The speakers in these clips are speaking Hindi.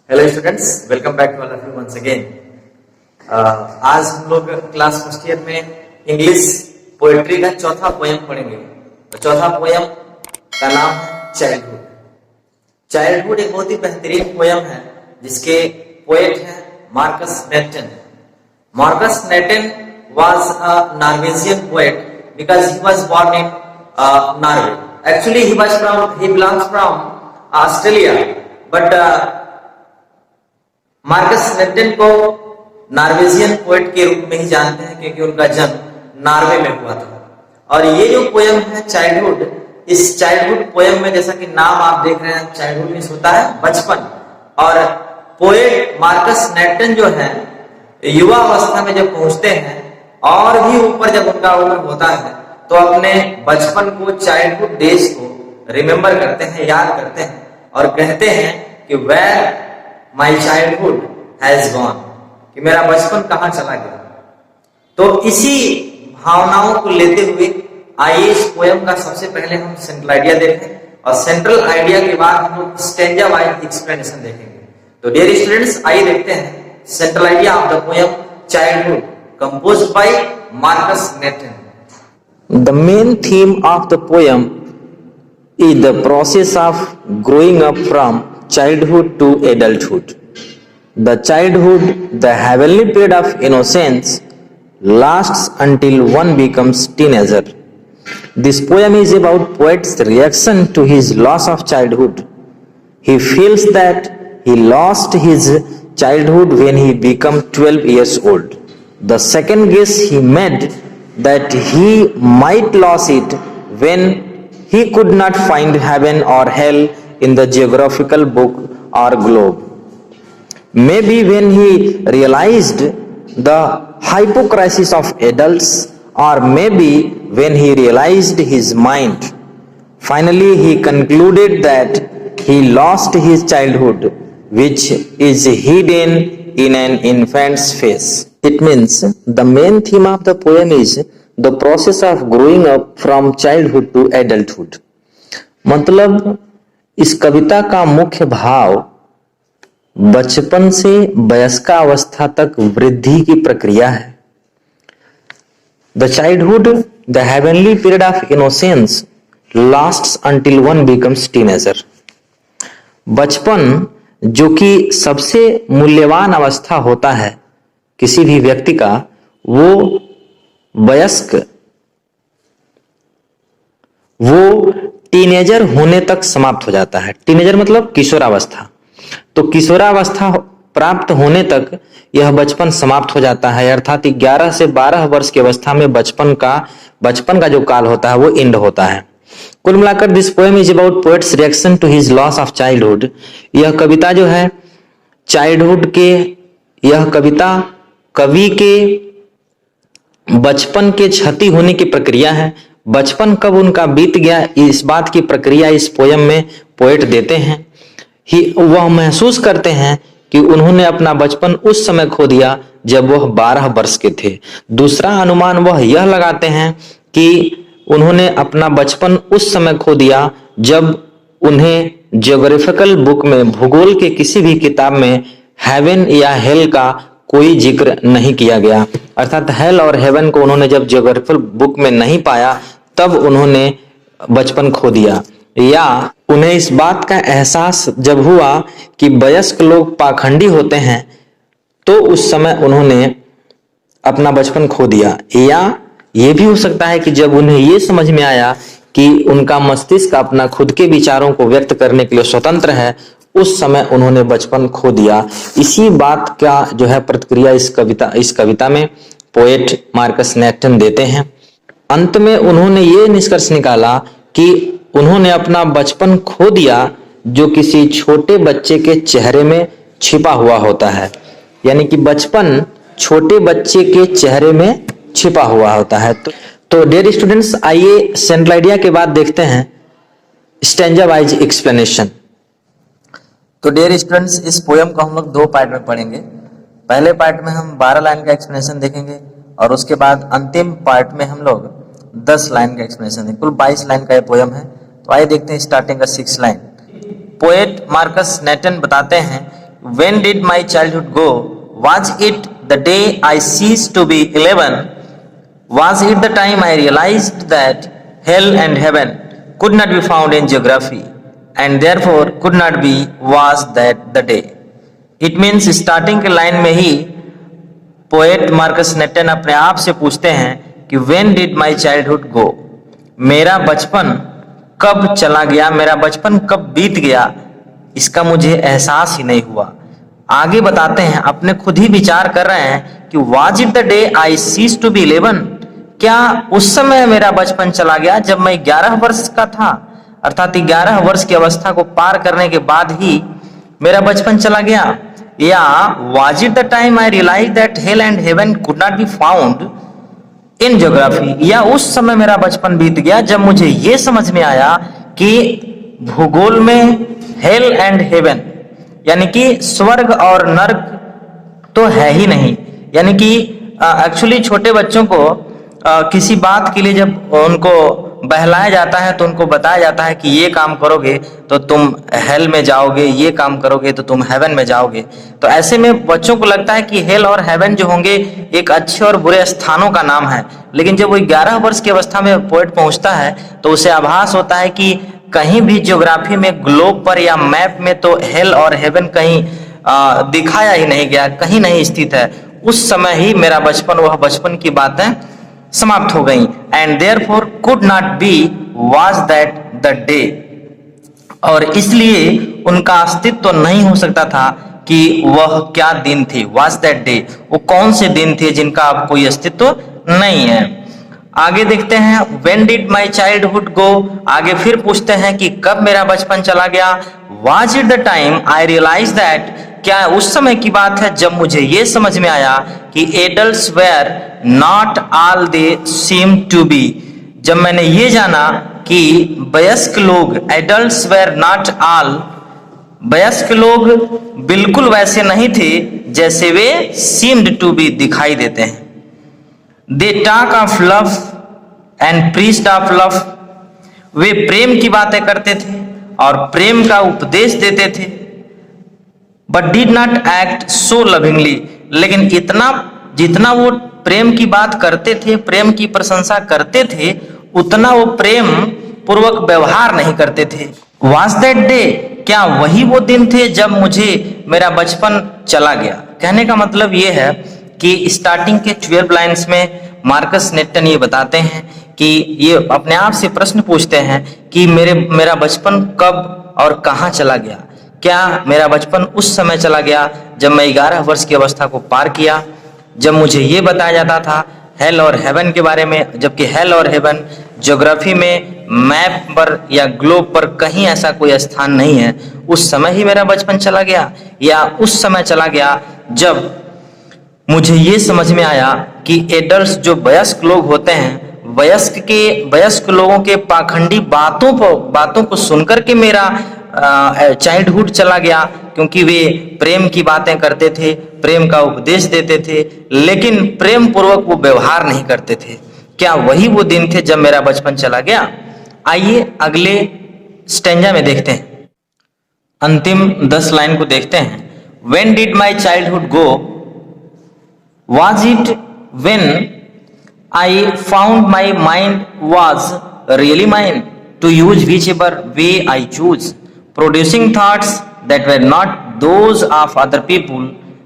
Hello students, welcome back to all of you once again. आज हम लोग क्लास फर्स्ट ईयर में इंग्लिश पोएट्री का चौथा पोयम पढ़ेंगे। तो चौथा पोयम का नाम है चाइल्डहुड। चाइल्डहुड एक बहुत ही बेहतरीन पोयम है जिसके पोएट है Marcus नेटन। Marcus नेटन was a Norwegian poet because he was born in Norway. Actually, he belongs from Australia, but Marcus नेटन को नॉर्वेजियन पोएट के रूप में ही जानते हैं क्योंकि उनका जन्म नॉर्वे में हुआ था। और ये जो पोयम है चाइल्डहुड, इस चाइल्डहुड पोयम में जैसा कि नाम आप देख रहे हैं, चाइल्डहुड मीन्स होता है बचपन। और पोएट मार्कस नेटन जो है युवा अवस्था में जब पहुंचते हैं और भी ऊपर जब उनका उम्र होता है तो अपने बचपन को, चाइल्डहुड डेज को रिमेम्बर करते हैं, याद करते हैं और कहते हैं कि where my childhood has gone, कि मेरा बचपन कहां चला गया। तो इसी भावनाओं को लेते हुए आइए इस पोयम का सबसे पहले हम सेंट्रल आइडिया देखें और सेंट्रल आइडिया के बाद हम लोग स्टैंजा वाइज एक्सप्लेनेशन देखेंगे। तो डियर स्टूडेंट्स, आइए देखते हैं central idea of the poem childhood composed by Marcus Netten. The main theme of the poem is the process of growing up from childhood to adulthood. The childhood, the heavenly period of innocence, lasts until one becomes teenager. This poem is about poet's reaction to his loss of childhood. He feels that he lost his childhood when he became 12 years old. The second guess he made that he might lose it when he could not find heaven or hell in the geographical book or globe. Maybe when he realized the hypocrisy of adults, or maybe when he realized his mind. Finally, he concluded that he lost his childhood, which is hidden in an infant's face. It means the main theme of the poem is the process of growing up from childhood to adulthood. मतलब इस कविता का मुख्य भाव बचपन से वयस्कावस्था तक वृद्धि की प्रक्रिया है। The childhood, the heavenly period of innocence, lasts until one becomes teenager. बचपन जो कि सबसे मूल्यवान अवस्था होता है किसी भी व्यक्ति का, वो टीनेजर होने तक समाप्त हो जाता है। टीनेजर मतलब किशोरावस्था। तो किशोरावस्था प्राप्त होने तक यह बचपन समाप्त हो जाता है, अर्थात 11 से 12 वर्ष की अवस्था में बचपन का जो काल होता है वो एंड होता है। कुल मिलाकर this poem is about poet's reaction to his loss of childhood. यह कविता जो है चाइल्डहुड के, यह कविता कवि के बचपन के क्षति होने की प्रक्रिया है। बचपन कब उनका बीत गया, इस बात की प्रक्रिया इस पोयम में पोएट देते हैं। वह महसूस करते हैं कि उन्होंने अपना बचपन उस समय खो दिया जब वह 12 वर्ष के थे। दूसरा अनुमान वह यह लगाते हैं कि उन्होंने अपना बचपन उस समय खो दिया जब उन्हें ज्योग्राफिकल बुक में, भूगोल के किसी भी किताब में हेवन या हेल का कोई जिक्र नहीं किया गया। अर्थात हेल और हेवन को उन्होंने जब ज्योग्राफिकल बुक में नहीं पाया तब उन्होंने बचपन खो दिया। या उन्हें इस बात का एहसास जब हुआ कि वयस्क लोग पाखंडी होते हैं तो उस समय उन्होंने अपना बचपन खो दिया। या ये भी हो सकता है कि जब उन्हें ये समझ में आया कि उनका मस्तिष्क अपना खुद के विचारों को व्यक्त करने के लिए स्वतंत्र है, उस समय उन्होंने बचपन खो दिया। इसी बात का जो है प्रतिक्रिया इस कविता में पोएट मार्कस नेटन देते हैं। अंत में उन्होंने ये निष्कर्ष निकाला कि उन्होंने अपना बचपन खो दिया जो किसी छोटे बच्चे के चेहरे में छिपा हुआ होता है। यानी कि बचपन छोटे बच्चे के चेहरे में छिपा हुआ होता है। तो डियर स्टूडेंट्स, आइए सेंट्रल आइडिया के बाद देखते हैं स्टैंजा वाइज एक्सप्लेनेशन। तो डियर स्टूडेंट्स, इस पोयम को हम लोग 2 पार्ट में पढ़ेंगे। पहले पार्ट में हम 12 लाइन का एक्सप्लेनेशन देखेंगे और उसके बाद अंतिम पार्ट में हम लोग 10 लाइन का एक्सप्लेनेशन देंगे। कुल 22 लाइन का ये पोयम है। तो आइए देखते हैं स्टार्टिंग का 6 लाइन। पोएट मार्कस नेटन बताते हैं when did my childhood go? Was it the day I ceased to be 11? Was it the time I realized that hell and heaven could not be found in geography and therefore could not be? Was that the day? It means starting के लाइन में ही पोएट मार्कस नेटन अपने आप से पूछते हैं कि when did my childhood go? मेरा बचपन कब चला गया, मेरा बचपन कब बीत गया, इसका मुझे एहसास ही नहीं हुआ। आगे बताते हैं, अपने खुद ही विचार कर रहे हैं कि was it the day I ceased to be 11? क्या उस समय मेरा बचपन चला गया जब मैं 11 वर्ष का था, अर्थात 11 वर्ष की अवस्था को पार करने के बाद ही मेरा बचपन चला गया? या was it the time I realized that hell and heaven could not be found in geography? या उस समय मेरा बचपन बीत गया जब मुझे ये समझ में आया कि भूगोल में हेल एंड हेवन यानी कि स्वर्ग और नर्क तो है ही नहीं। यानी कि एक्चुअली छोटे बच्चों को किसी बात के लिए जब उनको बहलाया जाता है तो उनको बताया जाता है कि ये काम करोगे तो तुम हेल में जाओगे, ये काम करोगे तो तुम हेवन में जाओगे। तो ऐसे में बच्चों को लगता है कि हेल और हेवन जो होंगे एक अच्छे और बुरे स्थानों का नाम है, लेकिन जब वो 11 वर्ष की अवस्था में पोएट पहुंचता है तो उसे आभास होता है कि कहीं भी ज्योग्राफी में, ग्लोब पर या मैप में तो हेल और हेवन कहीं दिखाया ही नहीं गया, कहीं नहीं स्थित है। उस समय ही मेरा बचपन, वह बचपन की बातें समाप्त हो गई। And therefore could not be was that the day, और इसलिए उनका अस्तित्व तो नहीं हो सकता था कि वह क्या दिन थे। वाज दैट डे, वो कौन से दिन थे जिनका अब कोई अस्तित्व नहीं है। आगे देखते हैं, व्हेन डिड माई चाइल्डहुड गो, आगे फिर पूछते हैं कि कब मेरा बचपन चला गया। Was it the time I realise that, क्या उस समय की बात है जब मुझे ये समझ में आया कि adults were not all they seem to be, जब मैंने ये जाना कि वयस्क लोग, एडल्ट्स वेयर नॉट ऑल, वयस्क लोग बिल्कुल वैसे नहीं थे जैसे वे सीम्ड टू बी, दिखाई देते हैं। They talk of love and preached of love, वे प्रेम की बातें करते थे और प्रेम का उपदेश देते थे। But did not act so lovingly, लेकिन इतना जितना वो प्रेम की बात करते थे, प्रेम की प्रशंसा करते थे, उतना वो प्रेम पूर्वक व्यवहार नहीं करते थे। वाज दैट डे, क्या वही वो दिन थे जब मुझे मेरा बचपन चला गया। कहने का मतलब ये है कि स्टार्टिंग के 12 लाइन्स में मार्कस नेटन ये बताते हैं कि ये अपने आप से प्रश्न पूछते हैं कि मेरा बचपन कब और कहाँ चला गया। क्या मेरा बचपन उस समय चला गया जब मैं 11 वर्ष की अवस्था को पार किया, जब मुझे ये बताया जाता था हेल और हेवन के बारे में, जबकि हेल और हेवन ज्योग्राफी में, मैप पर या ग्लोब पर कहीं ऐसा कोई स्थान नहीं है। उस समय ही मेरा बचपन चला गया, या उस समय चला गया जब मुझे ये समझ में आया कि एडल्ट्स जो वयस्क लोग होते हैं, वयस्क लोगों के पाखंडी बातों को सुनकर के मेरा चाइल्डहुड चला गया, क्योंकि वे प्रेम की बातें करते थे, प्रेम का उपदेश देते थे, लेकिन प्रेम पूर्वक वो व्यवहार नहीं करते थे। क्या वही वो दिन थे जब मेरा बचपन चला गया। आइए अगले स्टेंजा में देखते हैं, अंतिम 10 लाइन को देखते हैं। When did my childhood go? Was it when I found my mind was really mine to use whichever way I choose, producing thoughts that were not those of other people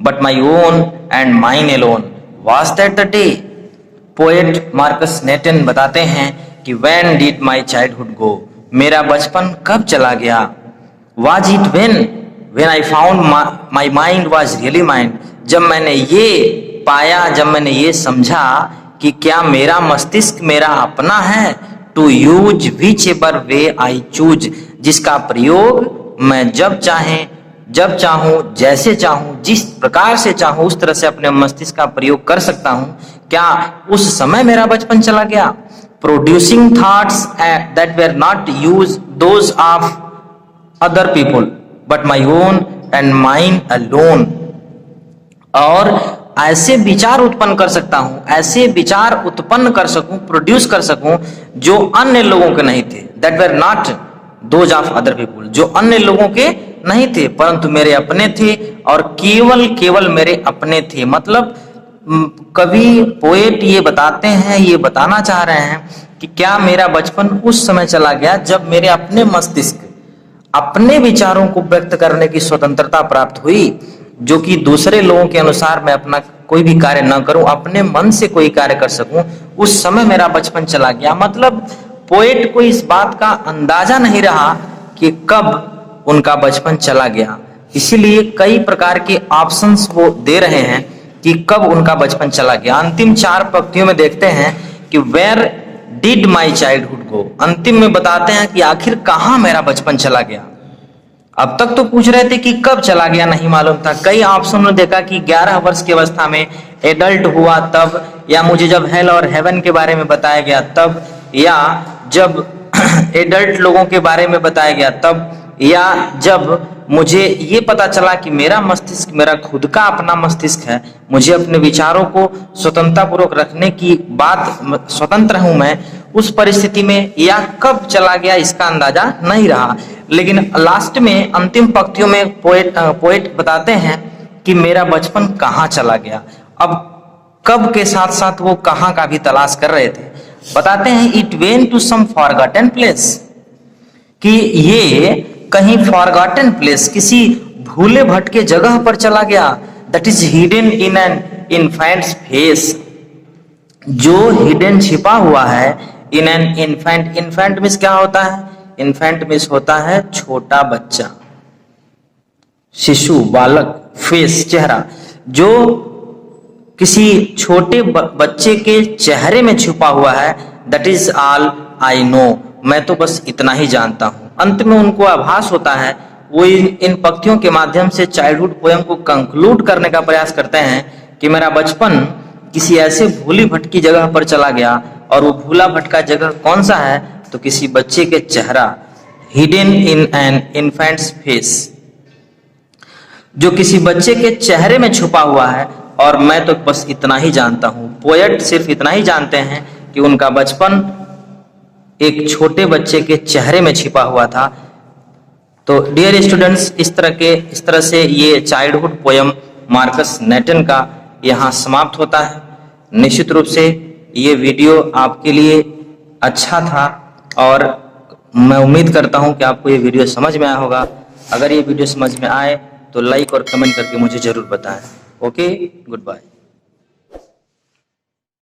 but my own and mine alone? Was that the day? Poet Marcus नेटन बताते हैं कि when did my childhood go, मेरा बचपन कब चला गया। Was it when I found my mind was really mine, जब मैंने ये पाया, जब मैंने ये समझा कि क्या मेरा मस्तिष्क मेरा अपना है। To use whichever way I choose, जिसका प्रयोग मैं जब चाहूं, जैसे चाहूं, जिस प्रकार से चाहूं उस तरह से अपने मस्तिष्क का प्रयोग कर सकता हूं। क्या उस समय मेरा बचपन चला गया। Producing thoughts that were not use those of other people but my own and mine alone, और ऐसे विचार उत्पन्न कर सकता हूं, ऐसे विचार उत्पन्न कर सकूं, प्रोड्यूस कर सकूं जो अन्य लोगों के नहीं थे। That were not those of other people, जो अन्य लोगों के नहीं थे, परंतु मेरे अपने थे और केवल केवल मेरे अपने थे। मतलब कवि पोएट ये बताते हैं, ये बताना चाह रहे हैं कि क्या मेरा बचपन उस समय चला गया जब मेरे अपने मस्तिष्क, अपने विचारों को व्यक्त करने की स्वतंत्रता प्राप्त हुई, जो कि दूसरे लोगों के अनुसार मैं अपना कोई भी कार्य न करूं, अपने मन से कोई कार्य कर सकूं, उस समय मेरा बचपन चला गया। मतलब पोएट को इस बात का अंदाजा नहीं रहा कि कब उनका बचपन चला गया, इसीलिए कई प्रकार के ऑप्शंस वो दे रहे हैं कि कब उनका बचपन चला गया। अंतिम 4 पंक्तियों में देखते हैं कि where did my childhood go, अंतिम में बताते हैं कि आखिर कहां मेरा बचपन चला गया। अब तक तो पूछ रहे थे कि कब चला गया, नहीं मालूम था। कई ऑप्शन में देखा कि 11 वर्ष की अवस्था में, एडल्ट हुआ तब, या मुझे जब हेल और हेवन के बारे में बताया गया तब, या जब एडल्ट लोगों के बारे में बताया गया तब, या जब मुझे ये पता चला कि मेरा मस्तिष्क मेरा खुद का अपना मस्तिष्क है, मुझे अपने विचारों को स्वतंत्रता पूर्वक रखने की बात, स्वतंत्र हूं मैं, उस परिस्थिति में, या कब चला गया इसका अंदाजा नहीं रहा। लेकिन लास्ट में अंतिम पंक्तियों में पोएट बताते हैं कि मेरा बचपन कहाँ चला गया। अब कब के साथ साथ वो कहाँ का भी तलाश कर रहे थे। बताते हैं it went to some forgotten place, कि ये कहीं फॉरगॉटन प्लेस, किसी भूले भटके जगह पर चला गया। That is hidden in an infants face, जो हिडन छिपा हुआ है in an infant. Infant means क्या होता है? इन्फेंट मीन्स होता है छोटा बच्चा, शिशु, बालक। फेस चेहरा, जो किसी छोटे बच्चे के चेहरे में छुपा हुआ है। That is all I know, मैं तो बस इतना ही जानता हूं। अंत में उनको आभास होता है, वो इन पंक्तियों के माध्यम से चाइल्डहुड पोएम को कंक्लूड करने का प्रयास करते हैं कि मेरा बचपन किसी ऐसे भूली भटकी जगह पर चला गया, और वो भूला भटका जगह कौन सा है? तो किसी बच्चे के चेहरा, hidden in an infants face, जो किसी बच्चे के चेहरे में छुपा हुआ है, और मैं तो बस इतना ही जानता हूं। पोएट सिर्फ इतना ही जानते हैं कि उनका बचपन एक छोटे बच्चे के चेहरे में छिपा हुआ था। तो डियर स्टूडेंट्स, इस तरह से ये चाइल्डहुड पोएम मार्कस नेटन का यहाँ समाप्त होता है। निश्चित रूप से ये वीडियो आपके लिए अच्छा था, और मैं उम्मीद करता हूँ कि आपको ये वीडियो समझ में आया होगा। अगर ये वीडियो समझ में आए तो लाइक और कमेंट करके मुझे जरूर बताएं। Okay, good bye.